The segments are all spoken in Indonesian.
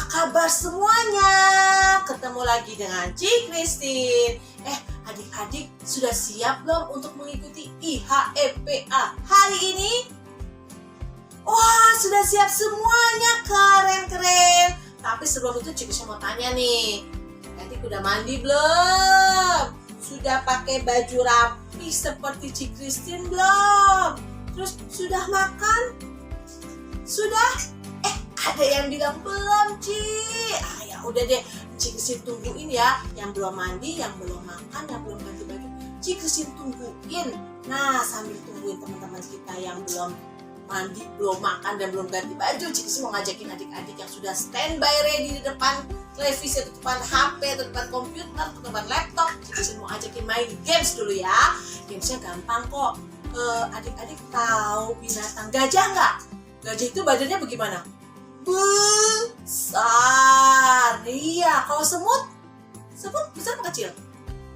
kabar semuanya? Ketemu lagi dengan Ci Christine. Adik-adik sudah siap belum untuk mengikuti IHEPA hari ini? Wah, sudah siap semuanya, keren-keren. Tapi sebelum itu Ci Christine mau tanya nih, adik udah mandi belum? Sudah pakai baju rapi seperti Ci Christine belum? Terus sudah makan? Sudah? Ada yang bilang belum, Ci. Ya udah deh, Ci Christine tungguin ya. Yang belum mandi, yang belum makan, yang belum ganti baju, Ci Christine tungguin. Nah, sambil tungguin teman-teman kita yang belum mandi, belum makan, dan belum ganti baju, Ci Christine mau ngajakin adik-adik yang sudah standby ready di depan televisi, atau depan HP, atau depan komputer, atau depan laptop. Ci Christine mau ajakin main games dulu ya. Gamesnya gampang kok. Adik-adik tahu binatang gajah nggak? Gajah itu badannya bagaimana? Besar. Iya, kalau semut besar apa kecil?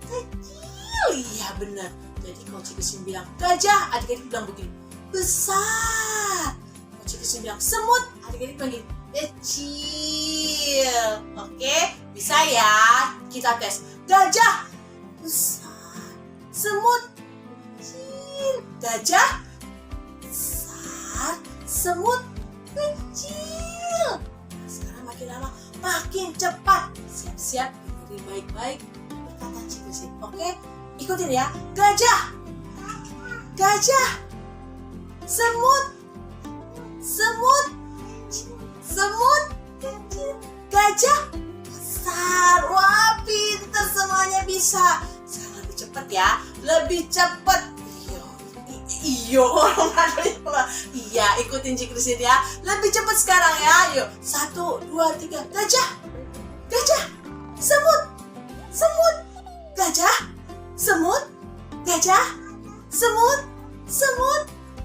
Kecil, iya benar. Jadi kalau Ci Christine bilang gajah, adik-adik bilang begini, besar. Kalau Ci Christine bilang semut, adik-adik bilang gini, kecil. Oke, bisa ya? Kita tes. Gajah besar, semut kecil. Gajah besar, semut kecil. Sekarang makin lama makin cepat. Siap-siap, dengerin baik-baik perkataan Ci Christine. Oke, ikutin ya. Gajah, gajah, semut, semut, semut kecil, gajah besar. Wah, pinter semuanya bisa. Sekarang lebih cepat ya, lebih cepat. Iya, ikutin Ci Christine ya. Lebih cepat sekarang ya. Yuk, 1, 2, 3. Gajah, gajah, semut, semut, gajah, semut, gajah, semut, semut,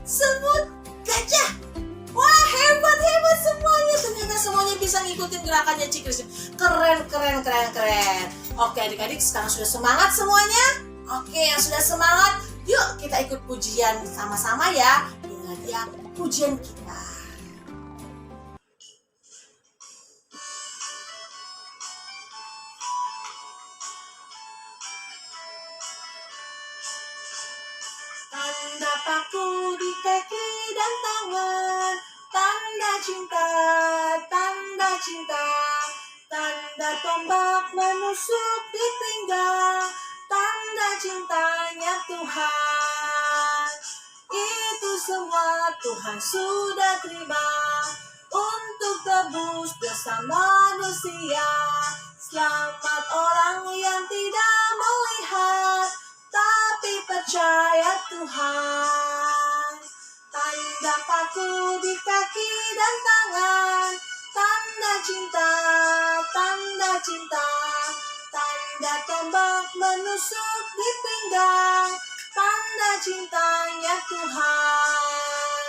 semut, gajah. Wah, hebat semuanya. Ternyata semuanya bisa ngikutin gerakannya Ci Christine. Keren. Oke, adik-adik sekarang sudah semangat semuanya? Oke, yang sudah semangat, yuk kita ikut pujian sama-sama ya. Inilah dia pujian kita. Tanda paku di kaki dan tangan, tanda cinta, tanda cinta. Tanda tombak menusuk di pinggang, tanda cintanya Tuhan. Itu semua Tuhan sudah terima untuk tebus dosa manusia. Selamat orang yang tidak melihat tapi percaya Tuhan. Tanda paku di kaki dan tangan, tanda cinta, tanda cinta. Tanda tombak menusuk di pinggang, tanda cintanya Tuhan.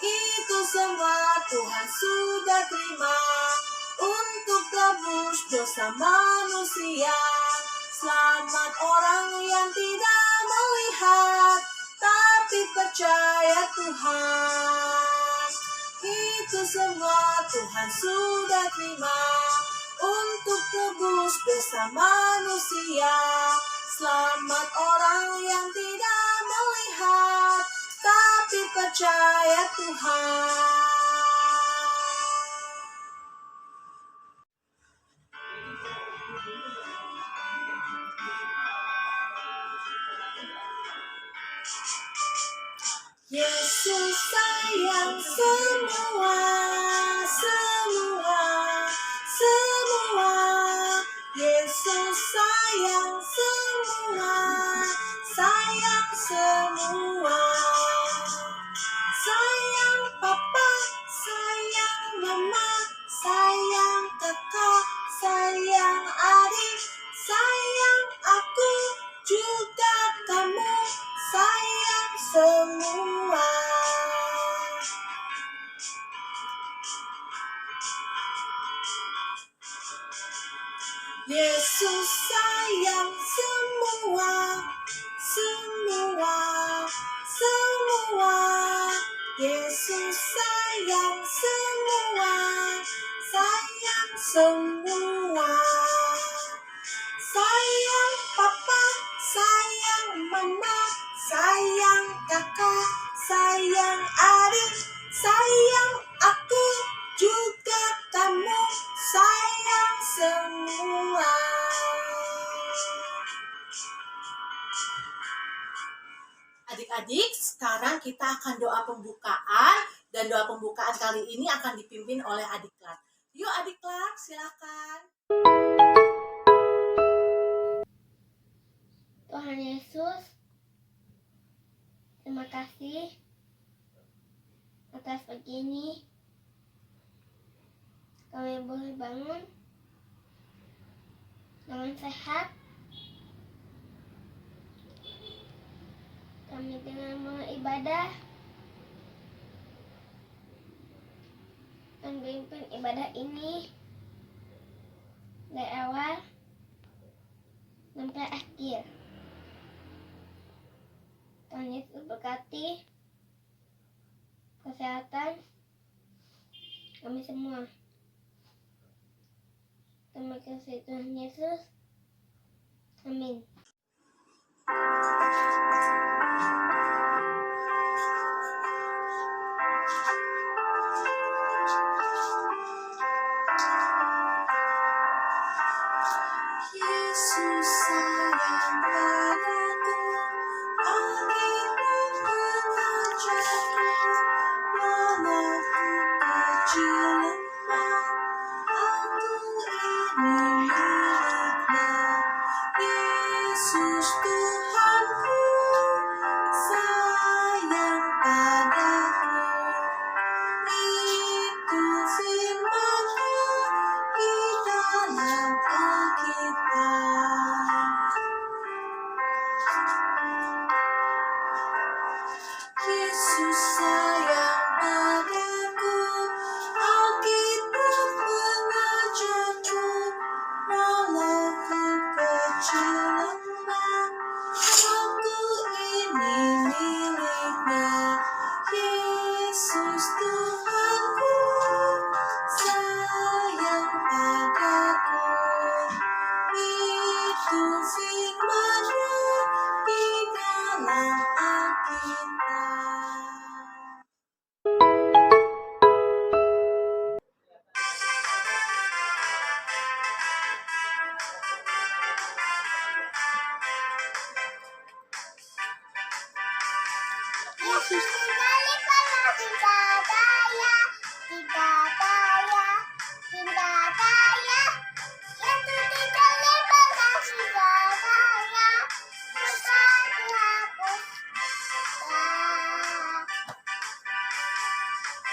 Itu semua Tuhan sudah terima untuk tebus dosa manusia. Selamat orang yang tidak melihat tapi percaya Tuhan. Itu semua Tuhan sudah terima untuk tebus dosa manusia. Selamat orang yang tidak melihat tapi percaya Tuhan. Yesus sayang semua. Yesus sayang semua. Sayang papa, sayang mama, sayang kakak, sayang adik, sayang aku, juga kamu, sayang semua. Yesus sayang semua. Yesus sayang semua. Adik-adik, sekarang kita akan doa pembukaan, dan doa pembukaan kali ini akan dipimpin oleh Adik Clark. Yuk Adik Clark, silakan. Tuhan Yesus, terima kasih atas pagi ini. Kami boleh bangun dengan sehat. Kami dengan mulai ibadah dan pimpin ibadah ini dari awal sampai akhir. Tuhan Yesus berkati kesehatan kami semua. Terima kasih Tuhan Yesus. Amin. Yesus sayang padaku, Alkitab mengajarku, walaupun kecil lemah, aku ini miliknya. Yesus Tuhanku sayang padaku, itu firman-Nya di dalam Alkitab. Yesus sayang padaku, Alkitab mengajarku, walaupun kecil lemah, aku ini miliknya. Yesus Tuhanku sayang padaku, itu firman-Nya di dalam Alkitab. Yesus kembali pada cinta daya, cinta daya, cinta daya. Yesus kembali pada cinta daya, bukan dihapus.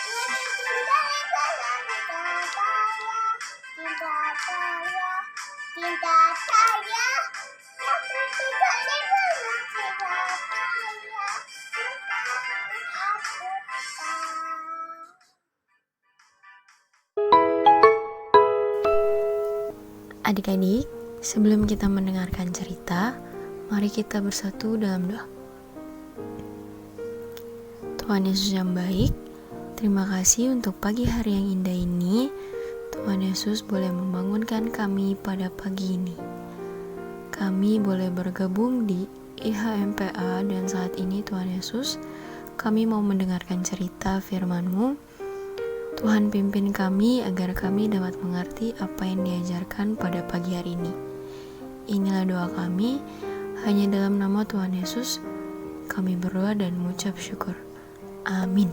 Yesus kembali pada cinta daya, cinta daya, cinta daya. Yesus kembali pada cinta daya. Adik-adik, sebelum kita mendengarkan cerita, mari kita bersatu dalam doa. Tuhan Yesus yang baik, terima kasih untuk pagi hari yang indah ini. Tuhan Yesus boleh membangunkan kami pada pagi ini. Kami boleh bergabung di IHMPA, dan saat ini Tuhan Yesus, kami mau mendengarkan cerita firman-Mu. Tuhan pimpin kami agar kami dapat mengerti apa yang diajarkan pada pagi hari ini. Inilah doa kami, hanya dalam nama Tuhan Yesus kami berdoa dan mengucap syukur. Amin.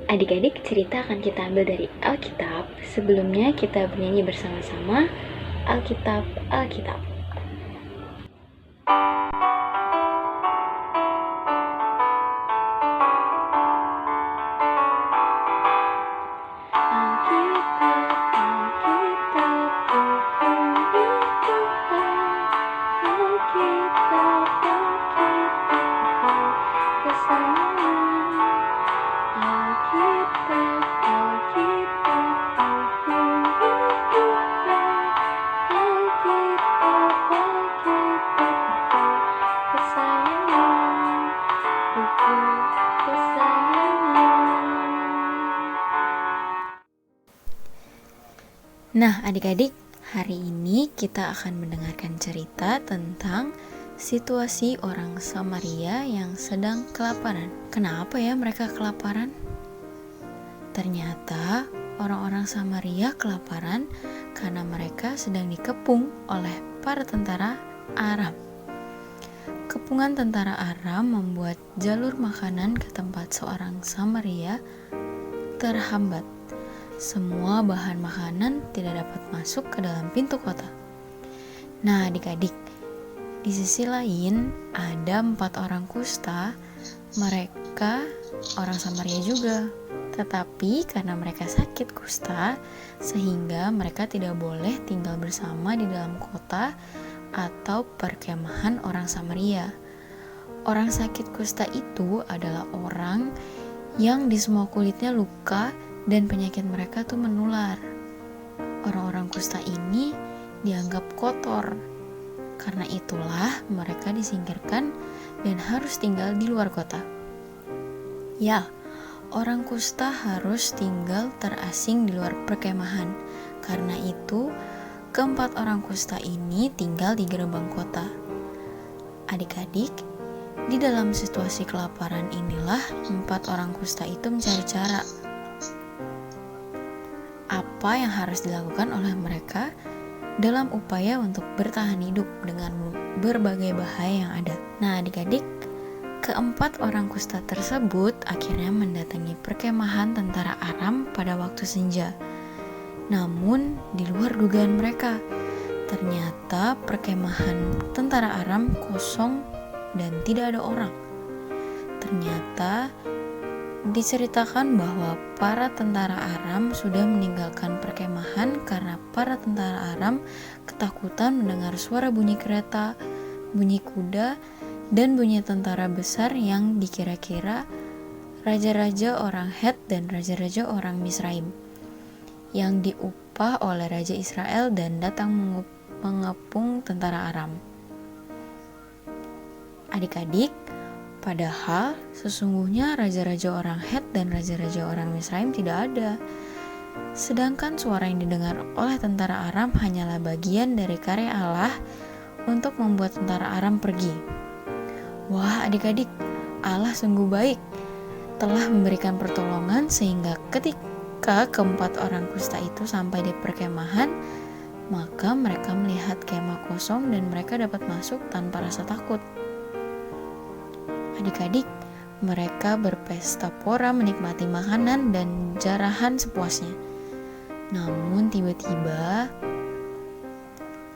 Adik-adik, cerita akan kita ambil dari Alkitab. Sebelumnya kita bernyanyi bersama-sama Alkitab, Alkitab. Nah, adik-adik, hari ini kita akan mendengarkan cerita tentang situasi orang Samaria yang sedang kelaparan. Kenapa ya mereka kelaparan? Ternyata orang-orang Samaria kelaparan karena mereka sedang dikepung oleh para tentara Aram. Kepungan tentara Aram membuat jalur makanan ke tempat seorang Samaria terhambat. Semua bahan makanan tidak dapat masuk ke dalam pintu kota. Nah, adik-adik, di sisi lain ada 4 orang kusta. Mereka orang Samaria juga. Tetapi karena mereka sakit kusta, sehingga mereka tidak boleh tinggal bersama di dalam kota atau perkemahan orang Samaria. Orang sakit kusta itu adalah orang yang di semua kulitnya luka dan penyakit mereka tuh menular. Orang-orang kusta ini dianggap kotor. Karena itulah mereka disingkirkan dan harus tinggal di luar kota. Ya, orang kusta harus tinggal terasing di luar perkemahan. Karena itu, keempat orang kusta ini tinggal di gerbang kota. Adik-adik, di dalam situasi kelaparan inilah 4 orang kusta itu mencari cara. Apa yang harus dilakukan oleh mereka dalam upaya untuk bertahan hidup dengan berbagai bahaya yang ada. Nah, adik-adik, keempat orang kusta tersebut akhirnya mendatangi perkemahan tentara Aram pada waktu senja. Namun, di luar dugaan mereka, ternyata perkemahan tentara Aram kosong dan tidak ada orang. Ternyata diceritakan bahwa para tentara Aram sudah meninggalkan perkemahan karena para tentara Aram ketakutan mendengar suara bunyi kereta, bunyi kuda, dan bunyi tentara besar yang dikira-kira raja-raja orang Het dan raja-raja orang Misraim yang diupah oleh Raja Israel dan datang mengepung tentara Aram. Adik-adik, padahal sesungguhnya raja-raja orang Het dan raja-raja orang Misraim tidak ada. Sedangkan suara yang didengar oleh tentara Aram hanyalah bagian dari karya Allah untuk membuat tentara Aram pergi. Wah, adik-adik, Allah sungguh baik, telah memberikan pertolongan sehingga ketika keempat orang kusta itu sampai di perkemahan, maka mereka melihat kemah kosong dan mereka dapat masuk tanpa rasa takut. Adik-adik, mereka berpesta pora menikmati makanan dan jarahan sepuasnya. Namun tiba-tiba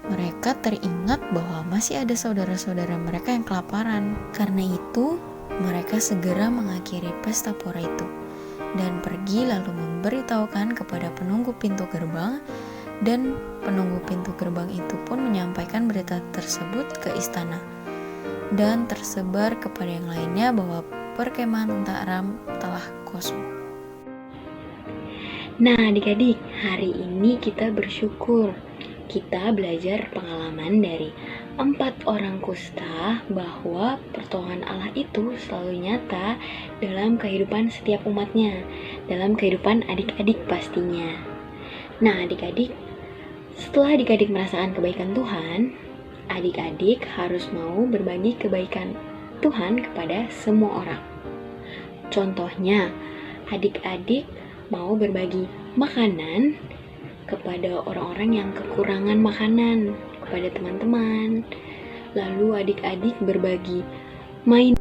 mereka teringat bahwa masih ada saudara-saudara mereka yang kelaparan. Karena itu, mereka segera mengakhiri pesta pora itu dan pergi lalu memberitahukan kepada penunggu pintu gerbang, dan penunggu pintu gerbang itu pun menyampaikan berita tersebut ke istana dan tersebar kepada yang lainnya bahwa perkemahan tentara Aram telah kosong. Nah, adik-adik, hari ini kita bersyukur. Kita belajar pengalaman dari 4 orang kusta bahwa pertolongan Allah itu selalu nyata dalam kehidupan setiap umatnya, dalam kehidupan adik-adik pastinya. Nah, adik-adik, setelah adik-adik merasakan kebaikan Tuhan, adik-adik harus mau berbagi kebaikan Tuhan kepada semua orang. Contohnya, adik-adik mau berbagi makanan kepada orang-orang yang kekurangan makanan, kepada teman-teman. Lalu adik-adik berbagi mainan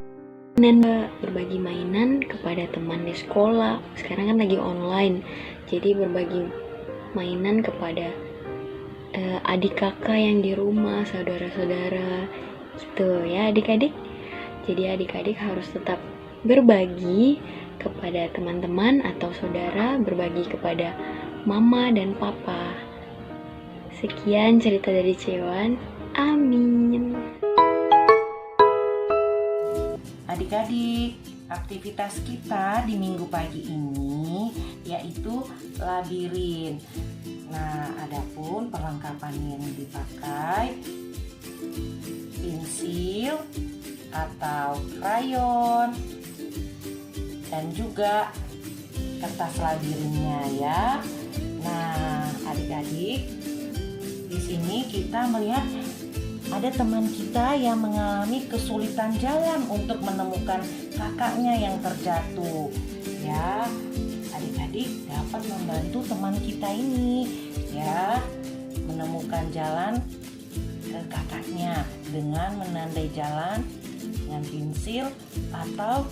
kepada teman di sekolah. Sekarang kan lagi online, jadi berbagi mainan kepada adik kakak yang di rumah, saudara-saudara, gitu ya adik-adik. Jadi adik-adik harus tetap berbagi kepada teman-teman atau saudara, berbagi kepada mama dan papa. Sekian cerita dari Cewan. Amin. Adik-adik, aktivitas kita di minggu pagi ini yaitu labirin. Nah, adapun perlengkapan yang dipakai pensil atau krayon dan juga kertas labirinnya ya. Nah, adik-adik, di sini kita melihat ada teman kita yang mengalami kesulitan jalan untuk menemukan kakaknya yang terjatuh. Ya, adik-adik dapat membantu teman kita ini ya menemukan jalan ke kakaknya dengan menandai jalan dengan pensil atau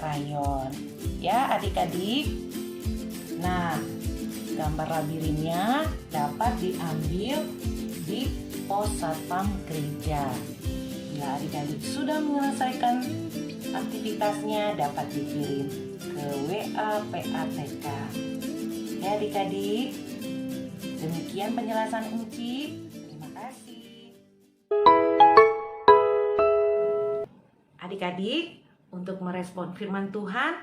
krayon. Ya adik-adik. Nah, gambar labirinnya dapat diambil di pos satpam gereja. Bila adik-adik sudah menyelesaikan aktivitasnya, dapat dikirim ke WA PATK. Ya adik-adik, demikian penjelasan Uci. Terima kasih. Adik-adik, untuk merespon firman Tuhan,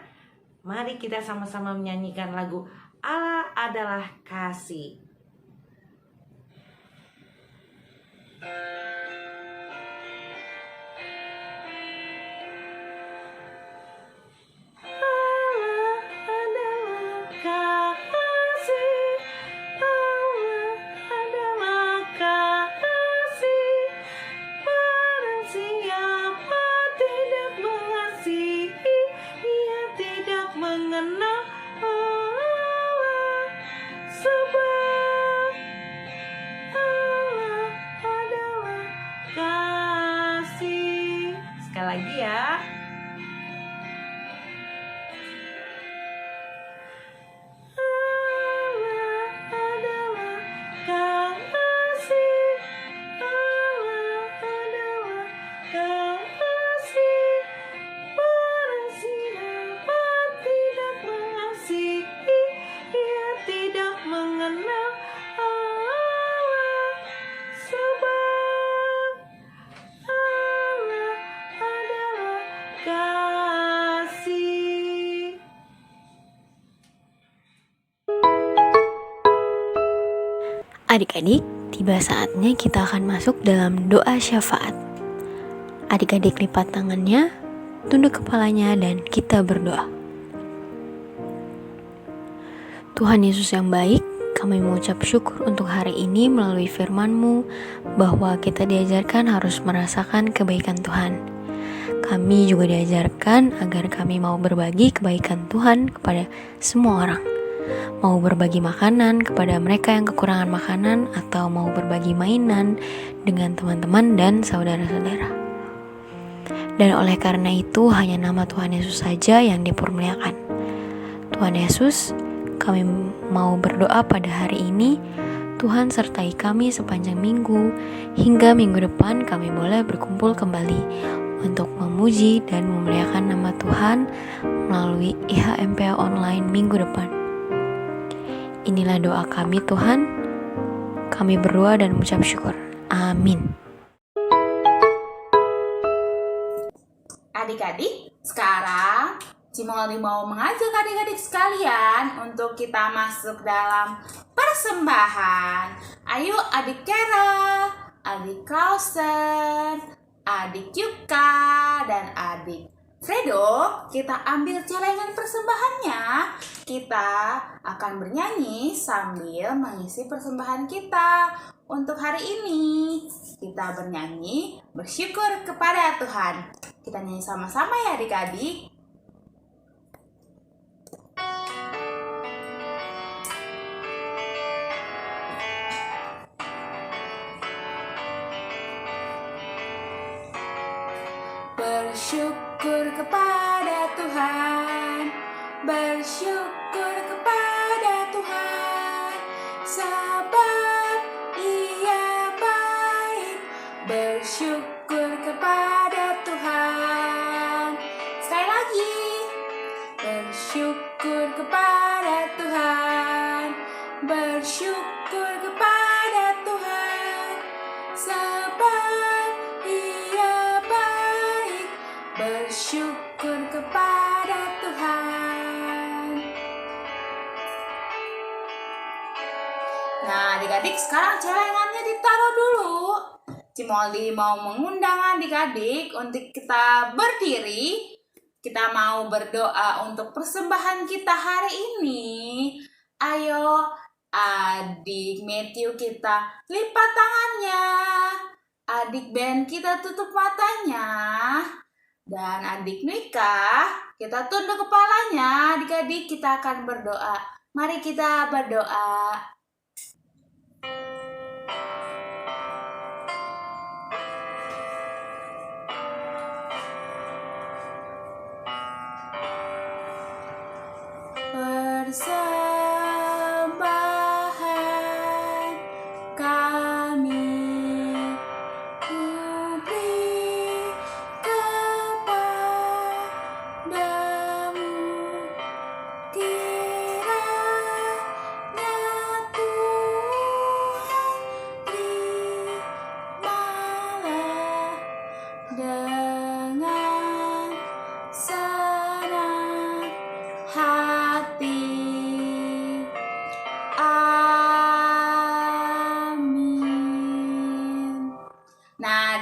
mari kita sama-sama menyanyikan lagu Allah adalah kasih. Sekali lagi ya. Adik-adik, tiba saatnya kita akan masuk dalam doa syafaat. Adik-adik lipat tangannya, tunduk kepalanya, dan kita berdoa. Tuhan Yesus yang baik, kami mengucap syukur untuk hari ini melalui firman-Mu bahwa kita diajarkan harus merasakan kebaikan Tuhan. Kami juga diajarkan agar kami mau berbagi kebaikan Tuhan kepada semua orang. Mau berbagi makanan kepada mereka yang kekurangan makanan, atau mau berbagi mainan dengan teman-teman dan saudara-saudara. Dan oleh karena itu hanya nama Tuhan Yesus saja yang dipermuliakan. Tuhan Yesus, kami mau berdoa pada hari ini, Tuhan sertai kami sepanjang minggu, hingga minggu depan kami boleh berkumpul kembali untuk memuji dan memuliakan nama Tuhan melalui IHMPA online minggu depan. Inilah doa kami Tuhan, kami berdoa dan mengucap syukur. Amin. Adik-adik, sekarang Cimoli mau mengajak adik-adik sekalian untuk kita masuk dalam persembahan. Ayo adik Kera, adik Clausen, adik Yuka, dan adik Fredo, kita ambil celengan persembahannya. Kita akan bernyanyi sambil mengisi persembahan kita. Untuk hari ini, kita bernyanyi bersyukur kepada Tuhan. Kita nyanyi sama-sama ya adik-adik. Bersyukur kepada Tuhan, bersyukur kepada Tuhan, sebab Ia baik. Bersyukur kepada Tuhan. Sekali lagi, bersyukur kepada Tuhan, bersyukur kepada Tuhan, sebab Ia baik. Bersyukur kepada Tuhan. Nah, adik-adik, sekarang celengannya ditaruh dulu. Cimoli mau mengundang adik-adik untuk kita berdiri. Kita mau berdoa untuk persembahan kita hari ini. Ayo, adik Matthew kita lipat tangannya. Adik Ben kita tutup matanya. Dan adik Nika, kita tunduk kepalanya. Adik-adik, kita akan berdoa. Mari kita berdoa.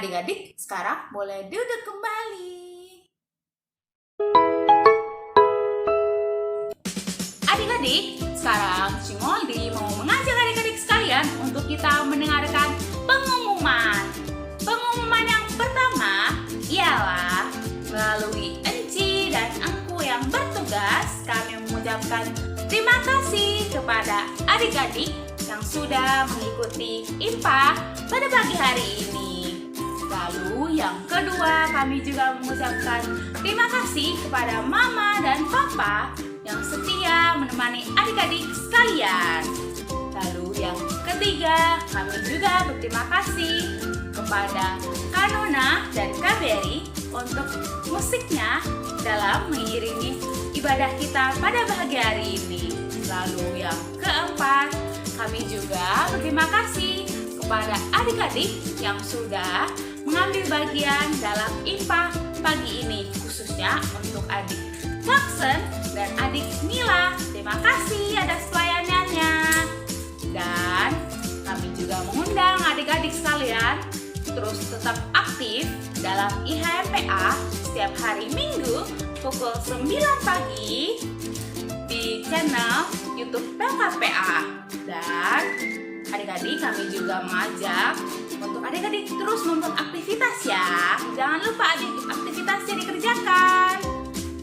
Adik-adik sekarang boleh duduk kembali. Adik-adik, sekarang Cimoldi mau mengajak adik-adik sekalian untuk kita mendengarkan pengumuman. Pengumuman yang pertama ialah melalui Enci dan Engku yang bertugas, kami mengucapkan terima kasih kepada adik-adik yang sudah mengikuti IPA pada pagi hari ini. Lalu yang kedua, kami juga mengucapkan terima kasih kepada Mama dan Papa yang setia menemani adik-adik sekalian. Lalu yang ketiga, kami juga berterima kasih kepada Kanona dan Kaberi untuk musiknya dalam mengiringi ibadah kita pada pagi hari ini. Lalu yang keempat, kami juga berterima kasih kepada adik-adik yang sudah mengambil bagian dalam IPA pagi ini, khususnya untuk adik Jackson dan adik Mila. Terima kasih atas pelayanannya. Dan kami juga mengundang adik-adik sekalian terus tetap aktif dalam IHMPA setiap hari Minggu pukul 9 pagi di channel YouTube PKPA. Dan adik-adik kami juga mengajak untuk adik-adik terus membuat aktivitas ya. Jangan lupa aktivitasnya dikerjakan.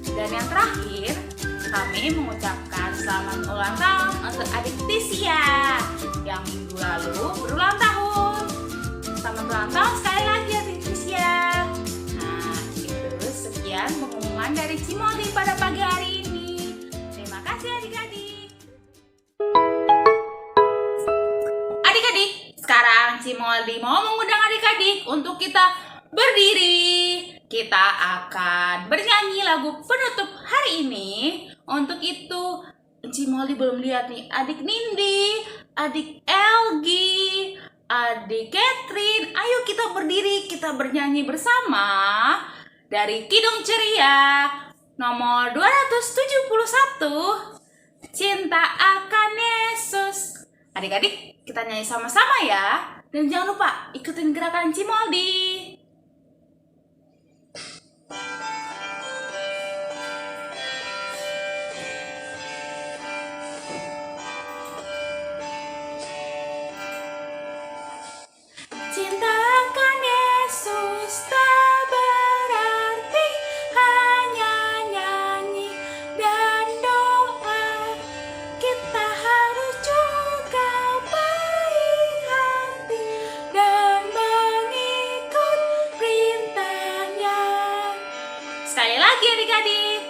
Dan yang terakhir, kami mengucapkan selamat ulang tahun untuk adik Tisia yang minggu lalu berulang tahun. Selamat ulang tahun sekali lagi adik Tisia. Nah, itu sekian pengumuman dari Cimoldi pada pagi hari ini. Terima kasih adik-adik. Adik-adik, sekarang Cimoldi mau mengundang adik-adik untuk kita berdiri. Kita akan bernyanyi lagu penutup hari ini. Untuk itu, Cimoldi belum lihat nih adik Nindi, adik Elgi, adik Catherine. Ayo kita berdiri, kita bernyanyi bersama dari Kidung Ceria nomor 271, Cinta Akan Yesus. Adik-adik, kita nyanyi sama-sama ya. Dan jangan lupa ikutin gerakan Cimoldi. Cinta akan Yesus tak berarti hanya nyanyi dan doa. Kita harus juga baik hati dan mengikut perintahnya. Sekali lagi adik-adik.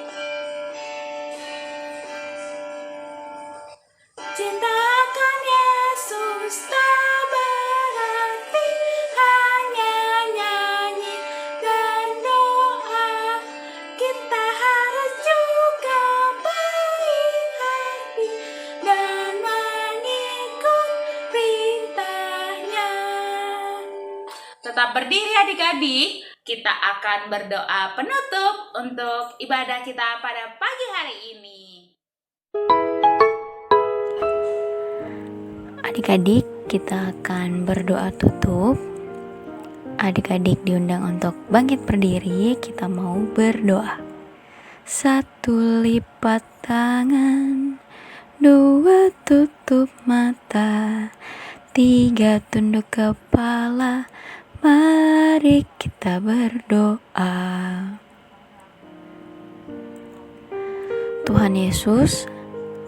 Cinta akan Yesus tak berarti hanya nyanyi dan doa. Kita harus juga baik hati dan mengikut perintahnya. Tetap berdiri adik-adik. Kita akan berdoa penutup untuk ibadah kita pada pagi hari ini. Adik-adik, kita akan berdoa tutup. Adik-adik diundang untuk bangkit berdiri. Kita mau berdoa. 1 lipat tangan, 2 tutup mata, 3 tunduk kepala. Mari kita berdoa. Tuhan Yesus,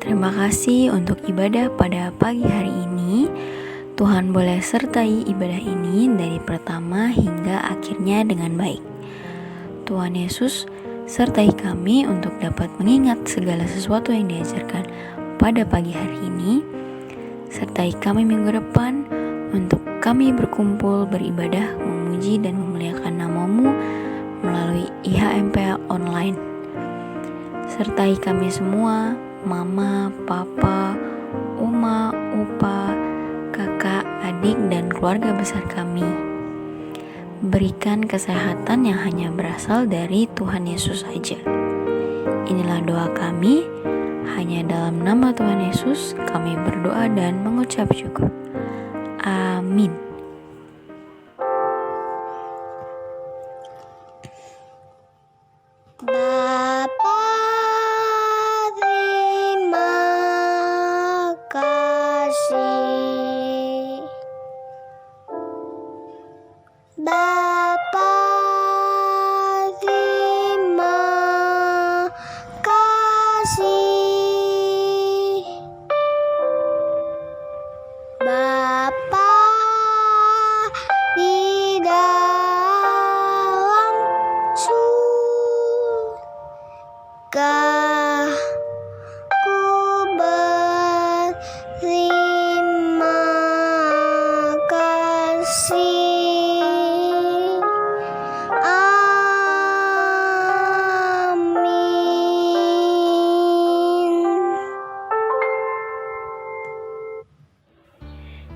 terima kasih untuk ibadah pada pagi hari ini. Tuhan boleh sertai ibadah ini dari pertama hingga akhirnya dengan baik. Tuhan Yesus, sertai kami untuk dapat mengingat segala sesuatu yang diajarkan pada pagi hari ini. Sertai kami minggu depan untuk kami berkumpul beribadah, memuji dan memuliakan nama-Mu melalui IHMPA online. Sertai kami semua, Mama, Papa, Uma, Upa, kakak, adik, dan keluarga besar kami. Berikan kesehatan yang hanya berasal dari Tuhan Yesus saja. Inilah doa kami, hanya dalam nama Tuhan Yesus kami berdoa dan mengucap syukur. Amin.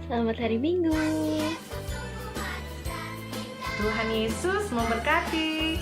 Selamat hari Minggu. Tuhan Yesus memberkati.